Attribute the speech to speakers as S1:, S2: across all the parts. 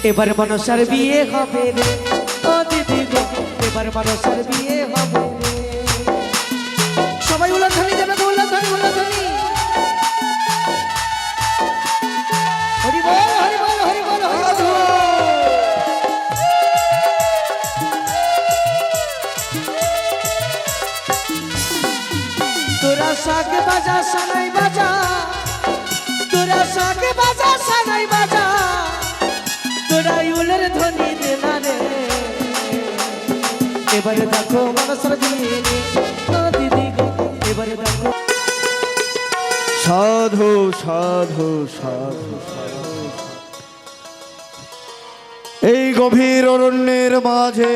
S1: এবার মানুষের বিয়ে হবে রে ও দিদি গো, এবার মানুষের বিয়ে হবে রে। সবাই উলাধানি দেবে গো, উলাধানি উলাধানি। হরি বল হরি বল হরি বল হরি বল। তোরা শাকে বাজা সানাই বাজা, তোরা শাকে বাজা সানাই বাজা, তোরা উলের ধ্বনি দে না রে। এবারে দেখো মানুষের বিয়ে রে ও দিদি গো, এবারে দেখো।
S2: সাধু সাধু সাধু, এই গভীর অরণ্যের মাঝে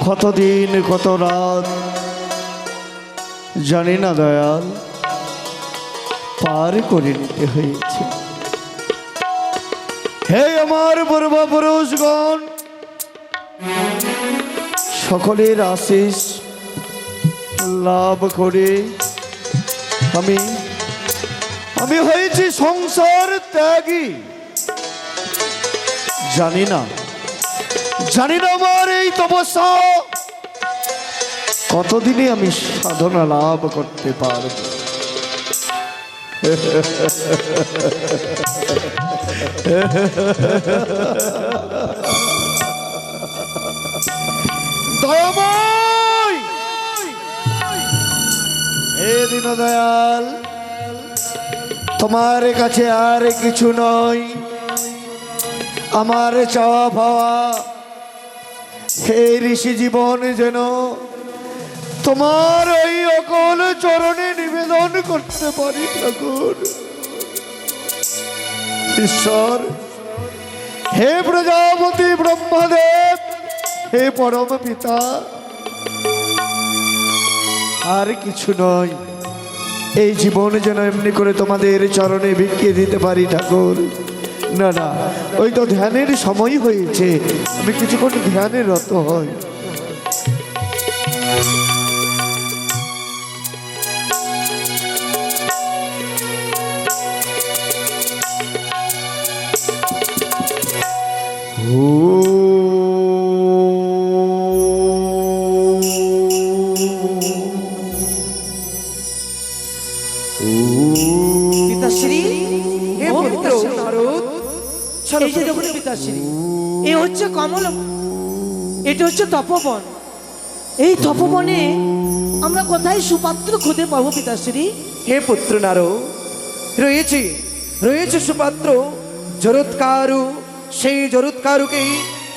S2: কতদিন কত রাত জানি না দয়াল পার করে নিতে হয়েছে। হে আমার পূর্বপুরুষগণ, সকলের আশীষ লাভ করে আমি হয়েছি সংসার ত্যাগী। জানি না আমার এই তপস্যা কতদিনে আমি সাধনা লাভ করতে পারব। দয়াময় হে দীনদয়াল, তোমার কাছে আর কিছু নয়, আমার চাওয়া পাওয়া হে ঋষি জীবন যেন তোমার ওই অকল চরণে নিবেদন করতে পারি। ঠাকুর ঈশ্বর, হে প্রজাপতি ব্রহ্মদেব, হে পরম পিতা, আর কিছু নয়, এই জীবন যেন এমনি করে তোমাদের চরণে ভিক্ষে দিতে পারি। ঠাকুর না না, ওই তো ধ্যানের সময় হয়েছে, আমি কিছুক্ষণ ধ্যানে রত হই।
S1: পিতাশ্রী, হে পুত্র নারদ, এই যে দেখুন পিতাশ্রী, এ হচ্ছে কমল, এটা হচ্ছে তপবন। এই তপবনে আমরা কোথায় সুপাত্র খুঁজে পাবো পিতাশ্রী?
S3: হে পুত্র নারদ, রয়েছে সুপাত্র জরৎকারু। সেই জরৎকারুকেই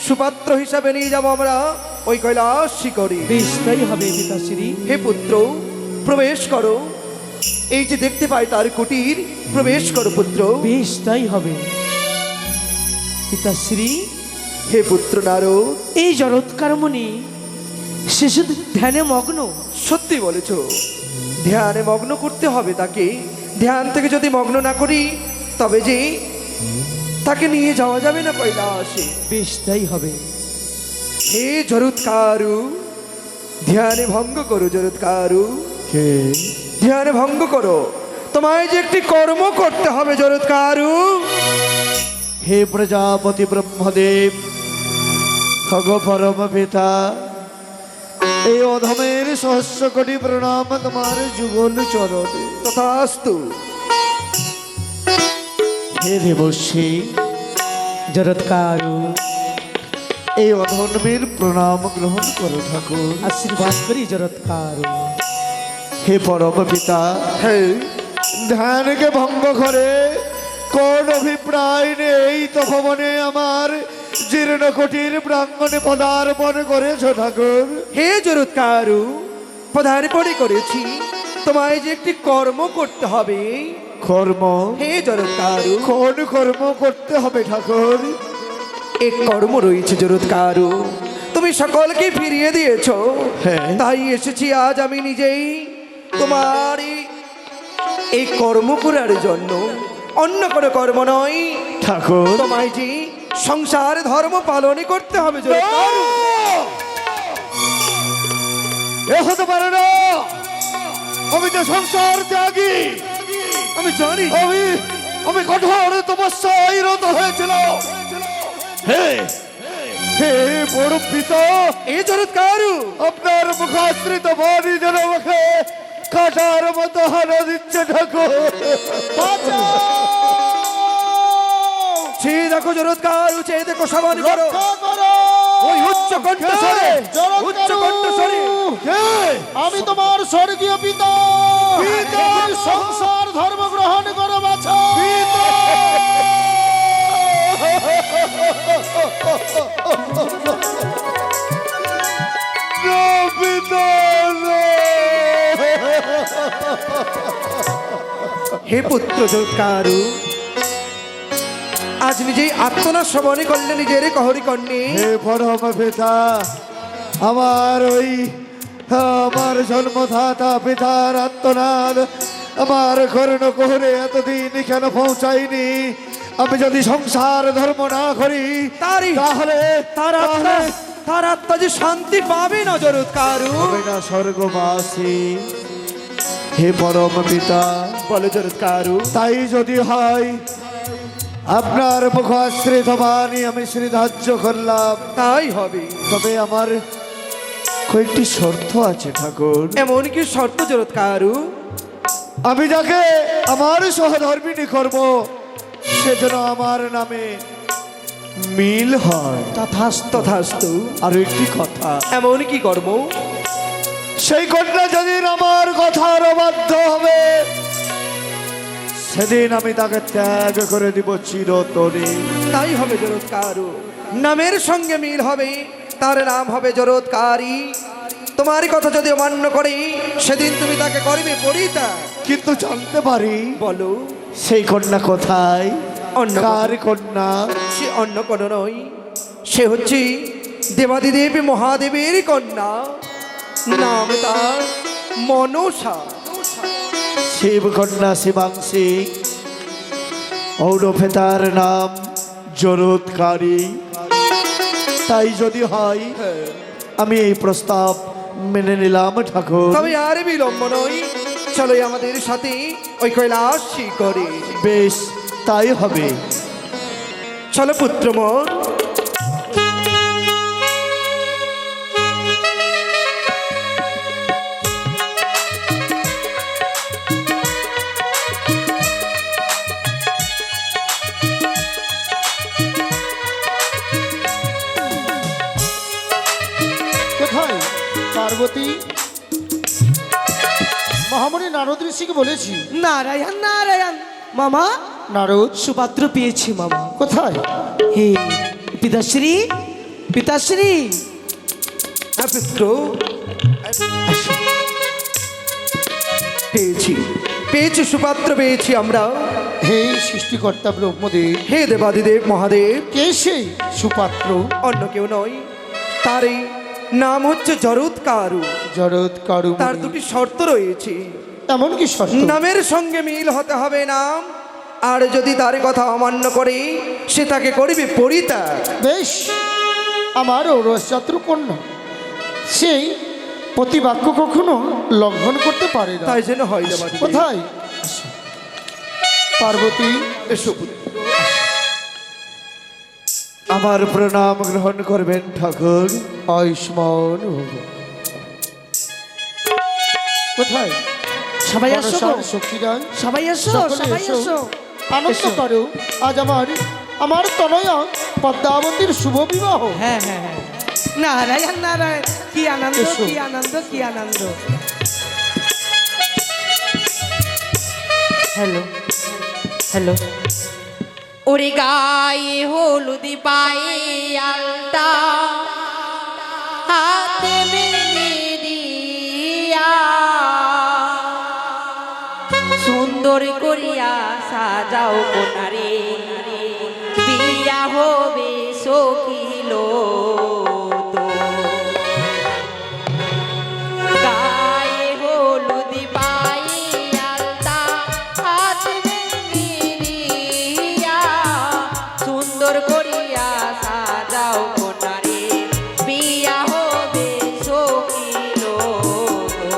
S3: সুপাত্র হিসাবে নিয়ে যাব আমরা ওই কৈলাস শিখরে।
S1: বেশ তাই হবে পিতাশ্রী।
S3: হে পুত্র, প্রবেশ করো, এই যে দেখতে পাই তার কুটির, প্রবেশ করো পুত্র।
S1: বেশ তাই হবে পিতাশ্রী।
S3: হে পুত্র নারদ,
S1: এই জরৎকার মুনি সে শুধু ধ্যানে মগ্ন।
S3: সত্যি বলেছ, ধ্যানে মগ্ন করতে হবে তাকে। ধ্যান থেকে যদি মগ্ন না করি তবে যে তাকে নিয়ে যাওয়া যাবে না কৈলাসে।
S1: বেশ তাই হবে।
S3: হে জরৎকারু, ধ্যানে ভঙ্গ করো জরৎকারু,
S2: হে
S3: ধ্যানে ভঙ্গ করো। তোমায় যে একটি কর্ম করতে হবে জরৎকারু।
S2: হে প্রজাপতি ব্রহ্মদেব, খগ পরম পিতা, এই অধমের সহস্র কোটি প্রণাম তোমার যুগল চরণে।
S3: তথাস্তু।
S2: হে দেবশ্রী,
S1: জরৎকারু,
S2: এই অধর্মের প্রণাম গ্রহণ করো ঠাকুর।
S1: আশীর্বাদ করি জরৎকারু।
S2: হে পরম পিতা,
S3: হে
S2: ধ্যানকে ভঙ্গ করে কোন অভিপ্রায় নেই তপবনে আমার জীর্ণ কোটির প্রাঙ্গণে পদার্পণ করেছ ঠাকুর।
S3: হে জরৎকারু, পদার্পণে করেছি, তোমায় যে একটি কর্ম করতে হবে।
S2: কর্ম?
S3: হে জরৎকারু,
S2: কোন কর্ম করতে হবে ঠাকুর?
S3: এক কর্ম রয়েছে জরৎকারু, তুমি সকলকে ফিরিয়ে দিয়েছো।
S2: হ্যাঁ।
S3: তাই এসেছি আজ আমি নিজেই তোমার এই কর্ম করার জন্য, অন্য কোনো কর্ম নয়
S2: ঠাকুর।
S3: তোমায় যে সংসার ধর্ম পালনই করতে হবে জরৎকারু।
S2: এ হতে পারে না, আমি তো সংসার ত্যাগী।
S3: আমি জানি,
S2: আমি কঠোর তপস্যায় রত হয়েছিল। হে হে বড় পিতা,
S3: এ জরৎকারু
S2: আপনার মুখাশ্রিত বাণী যেন আমাকে কাটার মতো হানা দিচ্ছে ঠাকুর।
S3: সে দেখো জরৎকারু, সে দেখো সাবধান করো। ওই উচ্চ কণ্ঠস্বরে, উচ্চ কণ্ঠস্বরে
S2: কে?
S4: আমি তোমার স্বর্গীয় পিতা।
S2: পিতা!
S4: তুমি সংসার ধর্ম গ্রহণ করো বাছা।
S2: না, পিতা, না।
S3: হে পুত্র জরৎকারু, আজ নিজেই আত্মনাশ শ্রবণে করলে নিজের কহরি কর্ণে।
S2: হে পরম পিতা, আমার জন্মদাতা পিতার আত্মনাদ আমার কর্ণ কোহরে এতদিন কেন পৌঁছায়নি? আমি যদি সংসার ধর্ম না করি তাহলে
S3: তার আত্মা যে শান্তি পাবে না জরৎকারু।
S2: হবে না স্বর্গবাসী। হে পরম পিতা,
S3: বলো জরৎকারু।
S2: তাই যদি হয় আপনার মুখাশ্রিত বাণী আমি শ্রীধার্য করলাম,
S3: তাই হবে।
S2: তবে আমার কয়েকটি শর্ত আছে ঠাকুর।
S3: এমন কি শর্ত জরৎকারু?
S2: আমি যাকে আমার সহধর্মিণী করব সেজন্য আমার নামে মিল হয়।
S3: তথাস্তু।
S2: আর একটি কথা,
S3: এমন কি কর্ম?
S2: সেই কন্যা যেদিন আমার কথার অবাধ্য হবে সেদিন আমি তাকে ত্যাগ করে দিব চিরতরে।
S3: তাই হবে জরৎকারু। নামের সঙ্গে মিল হবে, তার নাম হবে জরৎকারী। তোমার কথা যদি অমান্য করে সেদিন তুমি তাকে করবে পরিত্যাগ।
S2: কিন্তু জানতে পারি
S3: বলো
S2: সেই কন্যা কোথায়?
S3: অন্য
S2: কার কন্যা?
S3: সে অন্য কোনো নয়, সে হচ্ছে দেবাদিদেব মহাদেবের কন্যা। নাম তার মনসা।
S2: শিব কন্যা শিবাংশী, ঔরফে তার নাম জরৎকারী। তাই যদি হয় আমি এই প্রস্তাব মেনে নিলাম ঠাকুর।
S3: তবে আর বিলম্ব নয়, চলো আমাদের সাথে ওই কৈলাসী করে।
S2: বেশ, তাই হবে।
S3: চলো পুত্র মোর।
S4: কোথায় পার্বতী? মহামণি নারদ ঋষিকে বলেছি।
S1: নারায়ণ নারায়ণ মামা,
S4: নারদ
S1: সুপাত্র পেয়েছি মামা।
S4: কোথায়?
S1: হে পিতাশ্রী, পিতাশ্রী।
S3: হ্যাঁ পুত্র, পেয়েছি পেয়েছি সুপাত্র পেয়েছি আমরা।
S4: হে সৃষ্টিকর্তা ব্রহ্মদেব,
S3: হে দেবাদিদেব মহাদেব,
S4: কে সেই সুপাত্র?
S3: অন্য কেউ নয়, তারই নাম হচ্ছে জরৎকারু।
S4: জরৎকারু।
S3: তার দুটি শর্ত রয়েছে।
S4: এমন কি শর্ত?
S3: নামের সঙ্গে মিল হতে হবে নাম, আর যদি তার কথা অমান্য করে সে তাকে করবে পরিত্যাগ।
S4: বেশ, আমার ঔরসযাত্র কন্যা সেই প্রতিবাক্য কখনো লঙ্ঘন করতে পারে না।
S3: তাই যেন হয় দেবাদিদেব।
S4: কোথায়? পার্বতী,
S3: এসো পুত্র।
S2: আমার প্রণাম গ্রহণ করবেন ঠাকুর।
S4: আয়ুষ্মান ভব। কোথায়?
S1: সবাই আসো গো।
S4: মনসার সখীরা
S1: সবাই এসো,
S4: সকলে
S1: সবাই
S4: এসো।
S1: এসো।
S4: আনন্দ করো, আজ আমার তনয়া পদ্মাবতীর শুভ বিবাহ।
S1: হ্যাঁ হ্যাঁ হ্যাঁ, নারায়ণ নারায়ণ, কি আনন্দ,
S4: এসো।
S1: কি আনন্দ, কি আনন্দ। Hello hello.
S5: ওরে গায়ে হলুদি পায়ে আলতা, হাতে মেহেদি দিয়া, সুন্দর করিয়া সাজাও কোনারে, বিয়া হবে সখিল তো। গায়ে হলুদি পায়ে আলতা, হাতে মেহেদি দিয়া, সুন্দর করিয়া সাজাও কোনারে, বিয়া হবে সখিল তো।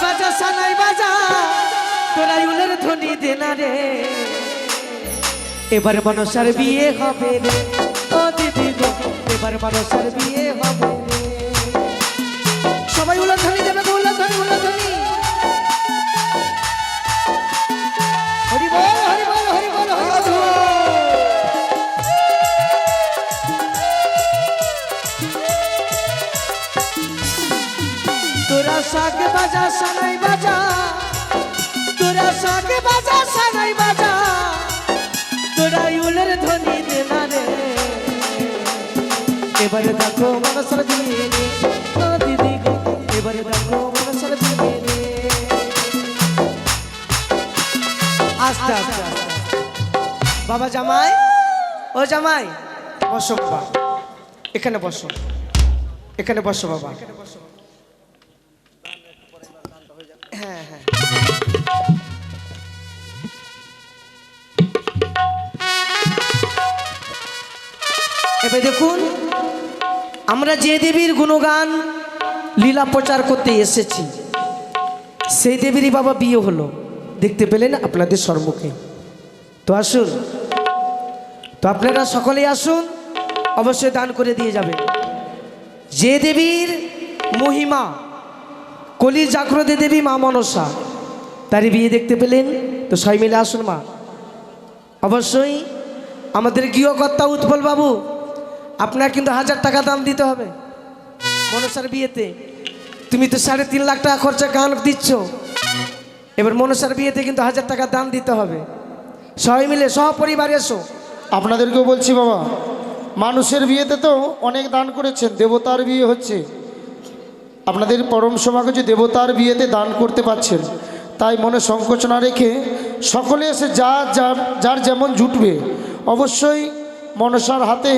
S1: বাজা সানাই বাজা তোরা উলের ধ্বনি দে না রে এবার মনসার বিয়ে হবে রে ও দিদি গো এবার মনসার বিয়ে হবে রে সবাই উলের ধ্বনি দেবে গো উলের ধ্বনি হরি বল হরি বল হরি বল হরি বল তোরা শাক বাজা সানাই বাজা তোরা শাক বাজা সানাই বাজা তোরা উলের ধ্বনি দে না রে এবারে দেখো মনসার বিয়ে রে ও দিদি গো এবারে দেখো মনসার বিয়ে রে আস্তে আস্তে বাবা জামাই ও জামাই বসো বাবা এখানে বসো বাবা হ্যাঁ হ্যাঁ এবার দেখুন আমরা যে দেবীর গুণগান লীলা প্রচার করতে এসেছি সেই দেবীরই বাবা বিয়ে হলো দেখতে পেলেন আপনাদের সম্মুখে তো আসুন তো আপনারা সকলেই আসুন অবশ্যই দান করে দিয়ে যাবেন যে দেবীর মহিমা কলির জাগ্রত দেবী মা মনসা তারই বিয়ে দেখতে পেলেন তো সবাই মিলে আসুন মা অবশ্যই আমাদের গৃহকর্তা উৎপল বাবু আপনার কিন্তু 1000 টাকা দাম দিতে হবে মনসার বিয়েতে তুমি তো 3.5 লাখ টাকা খরচা গান দিচ্ছ এবার মনসার বিয়েতে কিন্তু 1000 টাকা দাম দিতে হবে সবাই মিলে সপরিবার এসো
S4: আপনাদেরকেও বলছি বাবা, মানুষের বিয়েতে তো অনেক দান করেছেন, দেবতার বিয়ে হচ্ছে, আপনাদের পরম সমাগমে দেবতার বিয়েতে দান করতে পারছেন, তাই মনে সংকোচ না রেখে সকলে এসে যার যেমন জুটবে অবশ্যই মনসার হাতে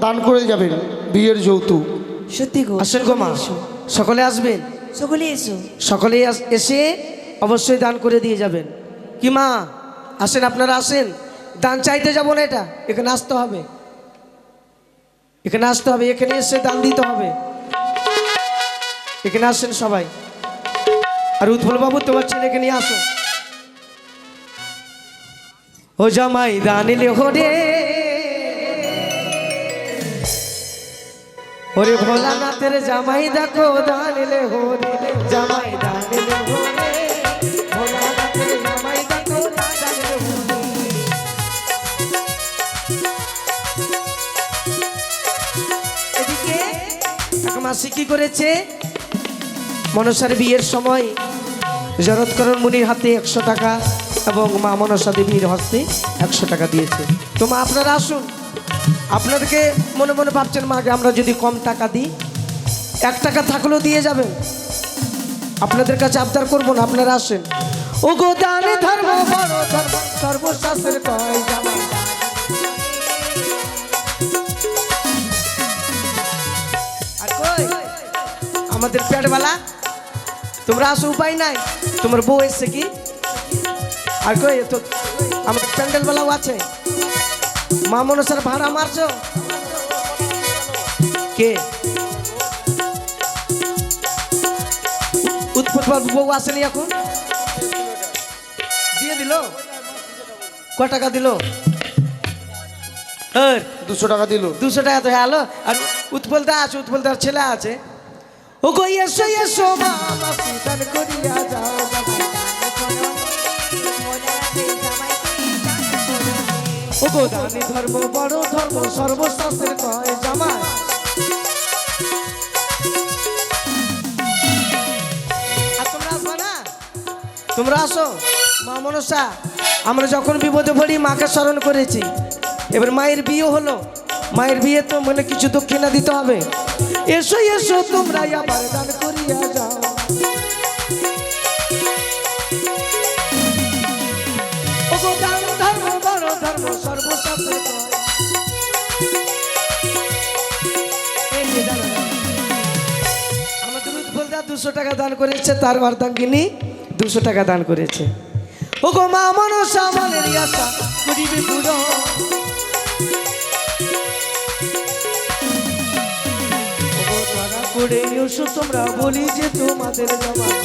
S4: দান করে যাবেন বিয়ের যৌতুক।
S1: সত্যি গো আসেন গো মা সকলে আসবেন সকলে এসো সকলে এসে অবশ্যই দান করে দিয়ে যাবেন কি মা আসেন আপনারা আসেন দান চাইতে যাব না এটা এখানে আসতে হবে এখানে এসে দান দিতে হবে এখানে আসেন সবাই আর উৎপল বাবু তোমার ছেলেকে নিয়ে আসো ও জামাই দানিলে হরে ওরে ভোলানাথের জামাই দেখো দানিলে হরে জামাই দানিলে হরে ভোলানাথের জামাই দেখো দানিলে হরে এদিকে এক মাসি কি করেছে মনসার বিয়ের সময় জরৎকরণ মুনির হাতে 100 টাকা এবং মা মনসা দেবীর হস্তে 100 টাকা দিয়েছে তো মা আপনারা আসুন আপনাদেরকে মনে মনে ভাবছেন মাকে আমরা যদি কম টাকা দিই 1 টাকা থাকলেও দিয়ে যাবেন আপনাদের কাছে আবদার করবো না আপনারা আসেন ও গো দানে ধর্ম বড় ধর্ম সর্বশাস্ত্রের কয় জামাই আর কই আমাদের পেটবালা তোমরা আসো উপায় নাই তোমার বউ এসছে কি আর কই তো আমাদের প্যান্ডেলবালাও আছে মা মনসার ভাড়া মারছো কে উৎপল বউ আসেনি এখন দিয়ে দিল ক টাকা দিল
S4: 200 টাকা দিল
S1: 200 টাকা তো হ্যালো আর উৎপলদা আছে উৎপলদার ছেলে আছে ও গো এসো এসো মা মাসি দান করিয়া যাও ও গো দানি ধর্ম বড় ধর্ম সর্বশাস্ত্রের কয় জামাই আর তোমরা আসবে না তোমরা আসো মা মনসা আমরা যখন বিপদে পড়ি মাকে স্মরণ করেছি এবার মায়ের বিয়ে হলো মায়ের বিয়ে তো মানে কিছু দক্ষিণা দিতে হবে এসো এসো তোমরা আবার দান করিয়া যাও ও গো দান ধর্ম বড় ধর্ম সর্বশাস্ত্রের কয় এই যে দান আমাদের উৎপলদা 200 টাকা দান করেছে তার অর্ধাঙ্গিনী 200 টাকা দান করেছে ও গো মা মনসা মনের আশা করিবে পুরো করে নিউসু তোমরা বলি যে তোমাদের জামাই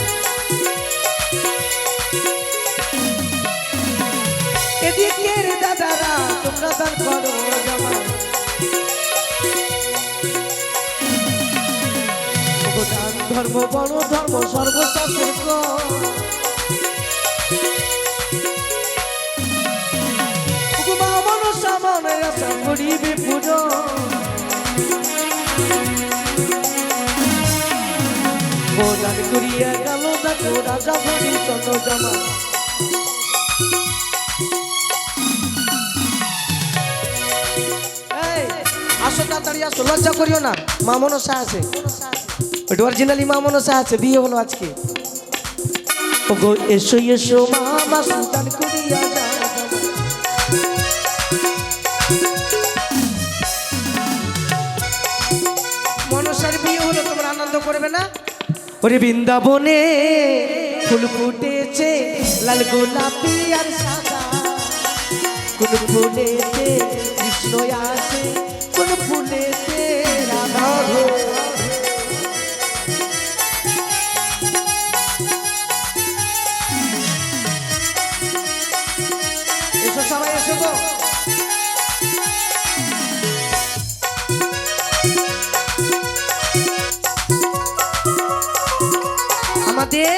S1: দান করো জামাই ওগো দান ধর্ম বড় ধর্ম সর্বশাস্ত্রের কর ওগো মা মনসা মনের আশা করিবে পূরণ দান করিয়া গেল দেখো রাজা হরিচন্দ্র জামাই আসো তাড়াতাড়ি আসো লজ্জা করিও না মা মনসা আছে ওটা অরিজিনালি মা মনসা আছে বিয়ে হলো আজকে ওগো এসো এসো মা মা সন্তান করিয়া যাও মনসার বিয়ে হলো তোমরা আনন্দ করবে না ওরে বৃন্দাবনে ফুল ফুটেছে লাল গোলাপি আর সাদা কোন ফুলেতে কৃষ্ণ আছে কোন ফুলেতে রাধা এসো সবাই এসো গো আমাদের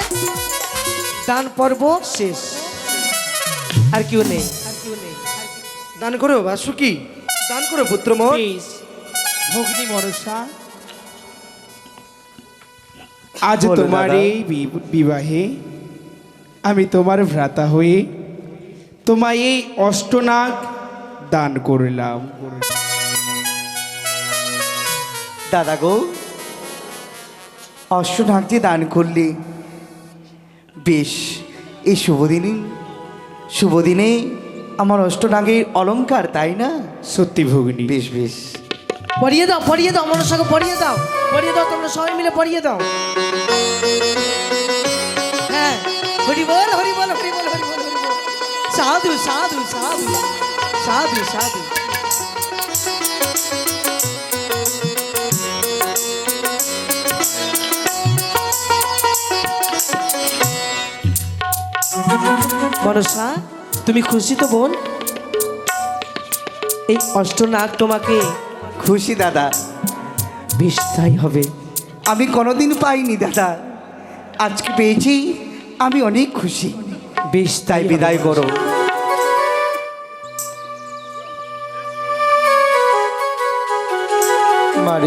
S1: দান পর্ব শেষ আর কেউ নেই
S3: দান করো বাসুকি দান করো পুত্র মোর
S6: ভগ্নী মনসা আজ
S2: বলো
S6: তোমার
S2: দাদা।
S6: এই বিবাহে আমি তোমার ভ্রাতা হয়ে তোমায় এই অষ্টনাগ দান করলাম।
S7: দাদা গো অষ্টনাগ যে দান করলে বেশ এই শুভ দিনে আমার অষ্টনাগের অলংকার তাই না
S6: সত্যি ভগ্নী
S7: বেশ বেশ
S1: পড়িয়ে দাও মনসাকে পড়িয়ে দাও তোমরা সবাই মিলে পড়িয়ে দাও হ্যাঁ হরি বল হরি বল হরি বল হরি বল হরি বল সাধু সাধু সাধু সাধু সাধু মনসা তুমি খুশি তো বোন এই অষ্টনাগ তোমাকে
S7: খুশি দাদা
S1: বেশ তাই হবে
S7: আমি কোনোদিন পাইনি দাদা আজকে পেয়েছি আমি অনেক খুশি
S1: বেশ
S7: তাই বিদায় করো